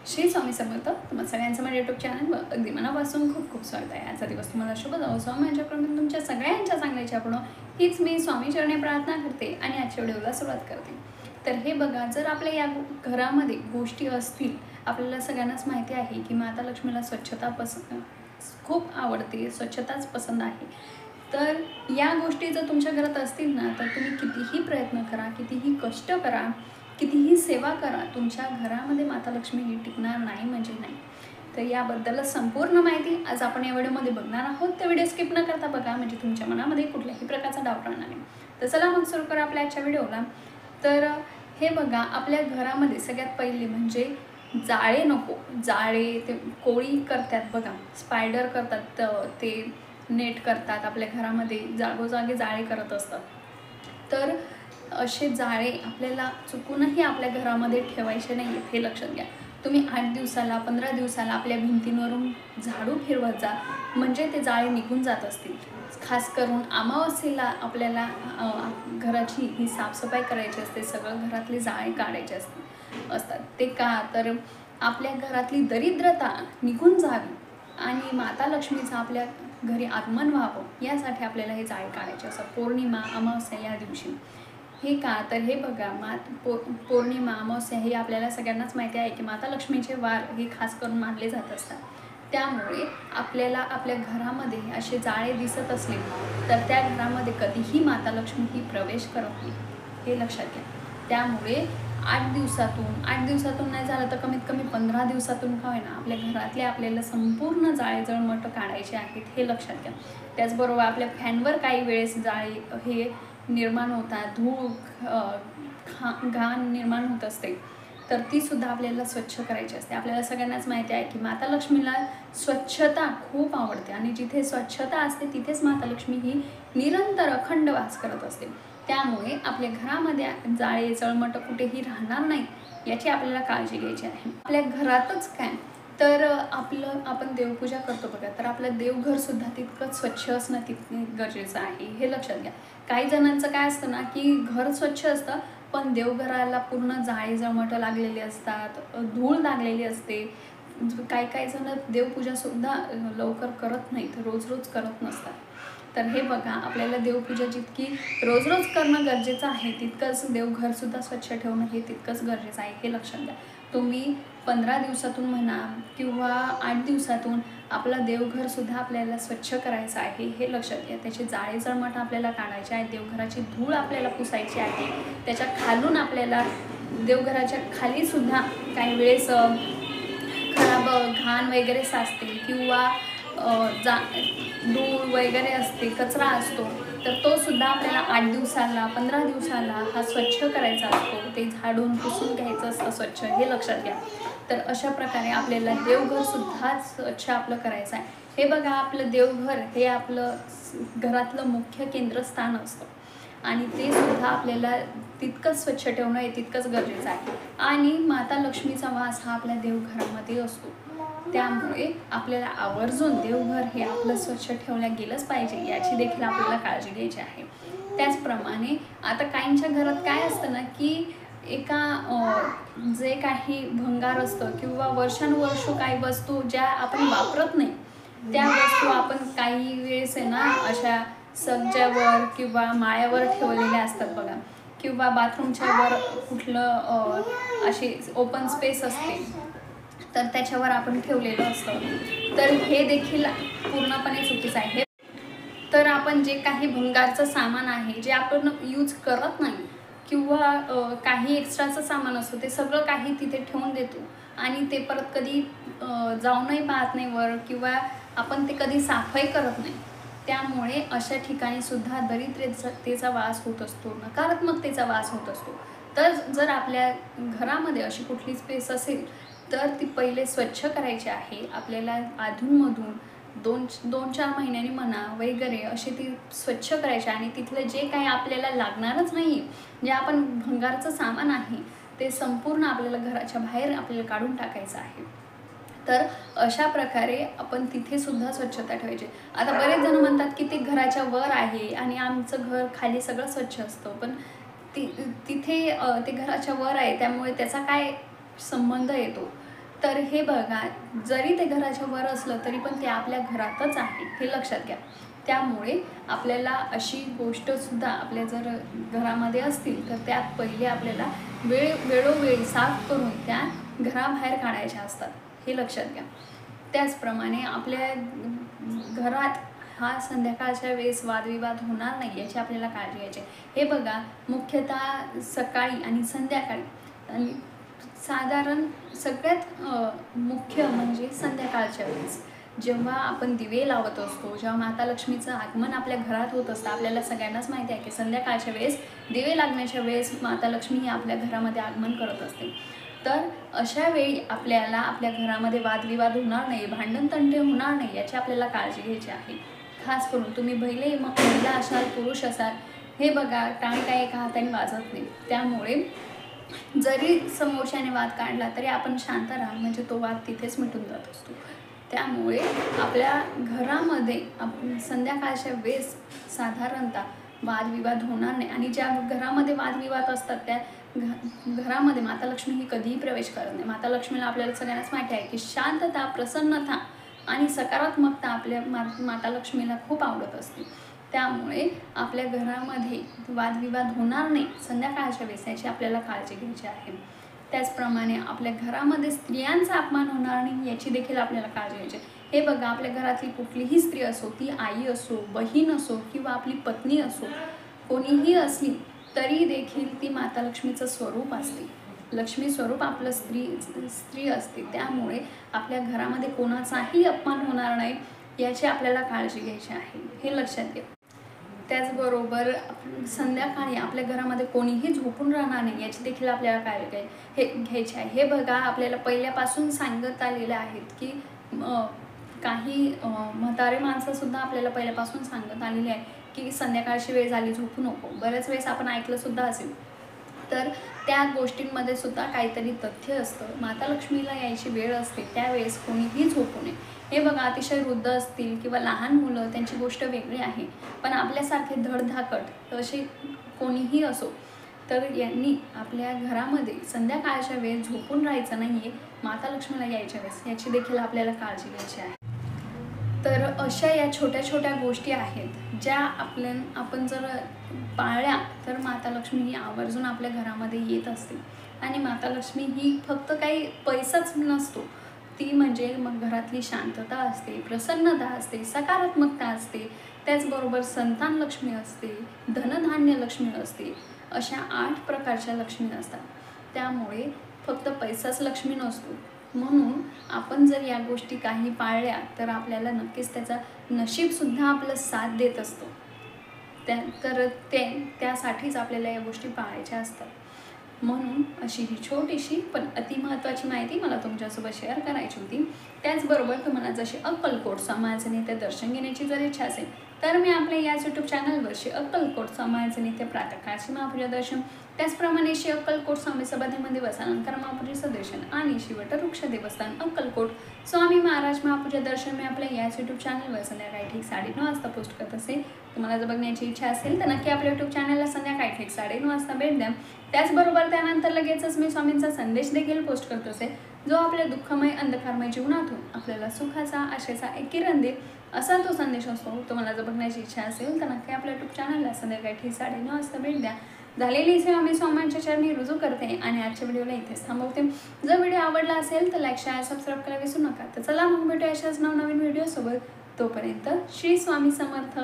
श्री स्वामी समर्थ. तुम्हाला सगळ्यांचं माझ्या यूट्यूब चॅनल अगदी मनापासून खूप खूप स्वागत आहे. आजचा दिवस तुम्हाला शुभ जावो. स्वामींच्याकडून तुमच्या सगळ्यांच्या चांगल्याच्या पूर्ण हीच मी स्वामीचरणी प्रार्थना करते आणि आजच्या व्हिडिओला सुरुवात करते. तर हे बघा, जर आपल्या या घरामध्ये गोष्टी असतील, आपल्याला सगळ्यांनाच माहिती आहे की माता लक्ष्मीला स्वच्छता खूप आवडते, स्वच्छताच पसंत आहे. तर या गोष्टी जर तुमच्या घरात असतील ना, तर तुम्ही कितीही प्रयत्न करा, कितीही कष्ट करा, कितीही सेवा करा, तुमच्या घरामध्ये माता लक्ष्मी ही टिकणार नाही म्हणजे नाही. तर याबद्दल संपूर्ण माहिती आज आपण या व्हिडिओमध्ये बघणार आहोत. तर व्हिडिओ स्किप न करता बघा, म्हणजे तुमच्या मनामध्ये कुठल्याही प्रकारचा डाऊट राहणार नाही. तर चला मग सुरू करा आपल्या आजच्या व्हिडिओला. तर हे बघा, आपल्या घरामध्ये सगळ्यात पहिले म्हणजे जाळे नको. जाळे ते कोळी करतात बघा, स्पायडर करतात, ते नेट करतात आपल्या घरामध्ये, जागोजागी जाळे करत असतात. तर असे जाळे आपल्याला चुकूनही आपल्या घरामध्ये ठेवायचे नाही आहेत, हे लक्षात घ्या. तुम्ही 8 दिवसाला 15 दिवसाला आपल्या भिंतींवरून झाडू फिरवत जा, म्हणजे ते जाळे निघून जात असतील. खास करून अमावस्येला आपल्याला घराची ही साफसफाई करायची असते, सगळं घरातले जाळे काढायचे असतात. ते का, तर आपल्या घरातली दरिद्रता निघून जावी आणि माता लक्ष्मीचं आपल्या घरी आगमन व्हावं, यासाठी आपल्याला हे जाळे काढायचे असतात. पौर्णिमा, अमावस्या या दिवशी. हे का, तर हे बघा, पौर्णिमा, अमावस्या हे आपल्याला सगळ्यांनाच माहिती आहे की माता लक्ष्मीचे वार हे खास करून मानले जात असतात. त्यामुळे आपल्याला आपल्या घरामध्ये असे जाळे दिसत असले तर त्या घरामध्ये कधीही माता लक्ष्मी ही प्रवेश करत नाही, हे लक्षात घ्या. त्यामुळे 8 दिवसातून नाही झालं तर कमीत कमी 15 दिवसातून का होईना आपल्या घरातले आपल्याला संपूर्ण जाळे जळमट काढायचे आहेत, हे लक्षात घ्या. त्याचबरोबर आपल्या फॅनवर काही वेळेस जाळे हे निर्माण होतात, धूळ घाण निर्माण होत असते, तर ती सुद्धा आपल्याला स्वच्छ करायची असते. आपल्याला सगळ्यांनाच माहिती आहे की माता लक्ष्मीला स्वच्छता खूप आवडते आणि जिथे स्वच्छता असते तिथेच माता लक्ष्मी ही निरंतर अखंड वास करत असते. त्यामुळे आपल्या घरामध्ये जाळे जळमट कुठेही राहणार नाही, याची आपल्याला काळजी घ्यायची आहे. आपल्या घरातच काय, तर आपण देवपूजा करतो बघा, तर आपलं देवघर सुद्धा तितकंच स्वच्छ असणं गरजेचं आहे, हे लक्षात घ्या. काही जणांचं काय असतं ना, की घर स्वच्छ असतं पण देवघराला पूर्ण जाळे जळमट लागलेले असतात, धूळ लागलेली असते. काही जण देवपूजासुद्धा लवकर करत नाहीत, रोज करत नसतात. तर हे बघा, आपल्याला देवपूजा जितकी रोज करणं गरजेचं आहे, तितकंच देवघरसुद्धा स्वच्छ ठेवणं हे तितकंच गरजेचं आहे, हे लक्षात घ्या. तुम्ही 15 दिवसातून म्हणा किंवा 8 दिवसातून आपला देवघरसुद्धा आपल्याला स्वच्छ करायचं आहे, हे लक्षात घ्या. त्याचे जाळे जळमट आपल्याला काढायचे आहे, देवघराची धूळ आपल्याला पुसायची आहे. त्याच्या खालून आपल्याला देवघराच्या खालीसुद्धा काही वेळेस खराब घाण वगैरे साचते किंवा धूळ वगैरे असते, कचरा असतो, तर तो सुद्धा आपल्याला 8 दिवसाला 15 दिवसाला हा स्वच्छ करायचा असतो. ते झाडून पुसून घ्यायचं असतं स्वच्छ, हे लक्षात घ्या. तर अशा प्रकारे आपल्याला देवघरसुद्धा स्वच्छ आपलं करायचं आहे. हे बघा, आपलं देवघर हे आपलं घरातलं मुख्य केंद्रस्थान असतं आणि ते सुद्धा आपल्याला तितकंच स्वच्छ ठेवणं हे तितकंच गरजेचं आहे. आणि माता लक्ष्मीचा वास हा आपल्या देवघरामध्ये असतो, त्यामुळे आपल्याला आवर्जून देवघर हे आपलं स्वच्छ ठेवल्या गेलंच पाहिजे, याची देखील आपल्याला काळजी घ्यायची आहे. त्याचप्रमाणे आता काहींच्या घरात काय असतं ना, की जे काही भंगार असतं किंवा वर्षानुवर्ष काही वस्तू ज्या आपण वापरत नाही, त्या वस्तू आपण काही वेळेस आहे ना अशा सज्जावर किंवा माळ्यावर ठेवलेल्या असतात बघा, किंवा बाथरूमच्या वर कुठलं अशी ओपन स्पेस असते तर त्याच्यावर आपण ठेवलेलं असतं. तर हे देखील पूर्णपणे चुकीचं आहे. तर आपण जे काही भंगारचं सामान आहे, जे आपण यूज करत नाही किंवा काही एक्स्ट्राचं सामान असतं, ते सगळं काही तिथे ठेवून देतो आणि ते परत कधी जाऊनही पाहत नाही वर, किंवा आपण ते कधी साफही करत नाही. त्यामुळे अशा ठिकाणी सुद्धा दरिद्रतेचा वास होत असतो, नकारात्मकतेचा वास होत असतो. तर जर आपल्या घरामध्ये अशी कुठली स्पेस असेल तर ती पहिले स्वच्छ करायची आहे. आपल्याला अधूनमधून 2-4 महिन्यांनी म्हणा वगैरे अशी ती स्वच्छ करायची आणि तिथलं जे काही आपल्याला लागणारच नाही, जे आपण भंगारचं सामान आहे, ते संपूर्ण आपल्याला घराच्या बाहेर आपल्याला काढून टाकायचं आहे. तर अशा प्रकारे आपण तिथे सुद्धा स्वच्छता ठेवायची. आता बरेच जण म्हणतात की ते घराच्या वर आहे आणि आमचं घर खाली सगळं स्वच्छ असतं, पण तिथे ते घराच्या वर आहे, त्यामुळे त्याचा काय संबंध येतो. तर हे बघा, जरी ते घराच्या वर असलं तरी पण ते आपल्या घरातच आहे, हे लक्षात घ्या. त्यामुळे आपल्याला अशी गोष्टसुद्धा आपल्या जर घरामध्ये असतील तर त्यात पहिले आपल्याला वेळोवेळी साफ करून त्या घराबाहेर काढायच्या असतात, हे लक्षात घ्या. त्याचप्रमाणे आपल्या घरात हा संध्याकाळच्या वेळेस वादविवाद होणार नाही याची आपल्याला काळजी घ्यायची. हे बघा, मुख्यतः सकाळी आणि संध्याकाळी आणि साधारण सगळ्यात मुख्य म्हणजे संध्याकाळच्या वेळेस जेव्हा आपण दिवे लावत असतो, जेव्हा माता लक्ष्मीचं आगमन आपल्या घरात होत असतं. आपल्याला सगळ्यांनाच माहिती आहे की संध्याकाळच्या वेळेस दिवे लागण्याच्या वेळेस माता लक्ष्मी ही आपल्या घरामध्ये आगमन करत असते. तर अशा वेळी आपल्याला आपल्या घरामध्ये वादविवाद होणार नाही, भांडणतंटे होणार नाही याची आपल्याला काळजी घ्यायची आहे. खास करून तुम्ही महिला असाल, पुरुष असाल, हे बघा, टाळी काय एका हाताने वाजत नाही. त्यामुळे जरी समोरच्याने वाद काढला तरी आपण शांत राहा, म्हणजे तो वाद तिथेच मिटून जात असतो. त्यामुळे आपल्या घरामध्ये संध्याकाळच्या वेळेस साधारणतः वादविवाद होणार नाही. आणि ज्या घरामध्ये वादविवाद असतात त्या घरामध्ये माता लक्ष्मी ही कधीही प्रवेश करत नाही. माता लक्ष्मीला आपल्याला सगळ्यांनाच माहिती आहे की शांतता, प्रसन्नता आणि सकारात्मकता आपल्या माता लक्ष्मीला खूप आवडत असते. त्यामुळे आपल्या घरामध्ये वादविवाद होणार नाही संध्याकाळच्या वेळेस याची आपल्याला काळजी घ्यायची आहे. त्याचप्रमाणे आपल्या घरामध्ये स्त्रियांचा अपमान होणार नाही याची देखील आपल्याला काळजी घ्यायची. हे बघा, आपल्या घरातली कुठलीही स्त्री असो, ती आई असो, बहीण असो किंवा आपली पत्नी असो, कोणीही असली तरी देखील ती माता लक्ष्मीचं स्वरूप असते. लक्ष्मी स्वरूप आपलं स्त्री असते. त्यामुळे आपल्या घरामध्ये कोणाचाही अपमान होणार नाही याची आपल्याला काळजी घ्यायची आहे, हे लक्षात घ्या. त्याचबरोबर संध्याकाळी आपल्या घरामध्ये कोणीही झोपून राहणार नाही याची देखील आपल्याला काळजी घ्यायची आहे. हे बघा, आपल्याला पहिल्यापासून सांगत आलेलं आहेत की काही म्हातारे माणसंसुद्धा आपल्याला पहिल्यापासून सांगत आलेली आहे की संध्याकाळची वेळ झाली, झोपू नको. बऱ्याच वेळेस आपण ऐकलंसुद्धा असेल. तर त्या गोष्टींमध्ये सुद्धा काहीतरी तथ्य असतं. माता लक्ष्मीला यायची वेळ असते त्यावेळेस कोणीही झोपू नये. हे बघा, अतिशय वृद्ध असतील किंवा लहान मुलं, त्यांची गोष्ट वेगळी आहे. पण आपल्यासारखे धडधाकट असे कोणीही असो, तर यांनी आपल्या घरामध्ये संध्याकाळच्या वेळेस झोपून राहायचं नाही आहे. माता लक्ष्मीला यायच्या वेळेस याची देखील आपल्याला काळजी घ्यायची आहे. तर अशा या छोट्या छोट्या गोष्टी आहेत ज्या आपण जर पाळल्या तर माता लक्ष्मी ही आवर्जून आपल्या घरामध्ये येत असते. आणि माता लक्ष्मी ही फक्त काही पैसाच नसतो, ती म्हणजे मग घरातली शांतता असते, प्रसन्नता असते, सकारात्मकता असते. त्याचबरोबर संतान लक्ष्मी असते, धनधान्य लक्ष्मी असते. अशा 8 प्रकारच्या लक्ष्मी असतात. त्यामुळे फक्त पैसाच लक्ष्मी नसतो. म्हणून आपण जर या गोष्टी काही पाळल्या तर आपल्याला नक्कीच त्याचा नशीबसुद्धा आपलं साथ देत असतो. त्यासाठीच आपल्याला या गोष्टी पाळायच्या असतात. म्हणून अशी ही छोटीशी पण अतिमहत्त्वाची माहिती मला तुमच्यासोबत शेअर करायची होती. त्याचबरोबर तुम्हाला जशी अक्कलकोट स्वामींचे नित्य दर्शन घेण्याची जर इच्छा असेल तर मी आपल्या याच यूट्यूब चॅनलवर श्री अक्कलकोट स्वामींचे नित्य प्रातःकाळचे महापूजा दर्शन, त्याचप्रमाणे श्री अक्कलकोट स्वामी सभाधीमध्ये वसानंतर महापूजेचं दर्शन आणि श्री वटवृक्ष देवस्थान अक्कलकोट स्वामी महाराज महापूजा दर्शन मी आपल्या याच यूट्यूब चॅनलवर संध्याकाळी ठीक 9:30 वाजता पोस्ट करत असेल. तुम्हाला जर बघण्याची इच्छा असेल तर नक्की आपल्या यूट्यूब चॅनलला संध्याकाळी ठीक 9:30 वाजता भेट द्या. त्याचबरोबर त्यानंतर लगेचच मी स्वामींचा संदेश देखील पोस्ट करत असेल, जो आपल्या दुःखमय अंधकारमय जीवनातून आपल्याला सुखाचा, आशेचा एक किरण देईल असा तो संदेश असतो. तुम्हाला जर बघण्याची इच्छा असेल तर नक्की आपल्या यूट्यूब चॅनलला संध्याकाळी ठीक 9:30 वाजता भेट द्या. झालेली सेवा मी स्वामींच्या चरणी रुजू करते आणि आजच्या व्हिडिओला इथेच थांबवते. जर व्हिडिओ आवडला असेल तर लाईक, शेअर, सबस्क्राईब करायला विसरू नका. तर चला मग भेटूया अशाच नवनवीन व्हिडिओसोबत. तोपर्यंत श्री स्वामी समर्थ.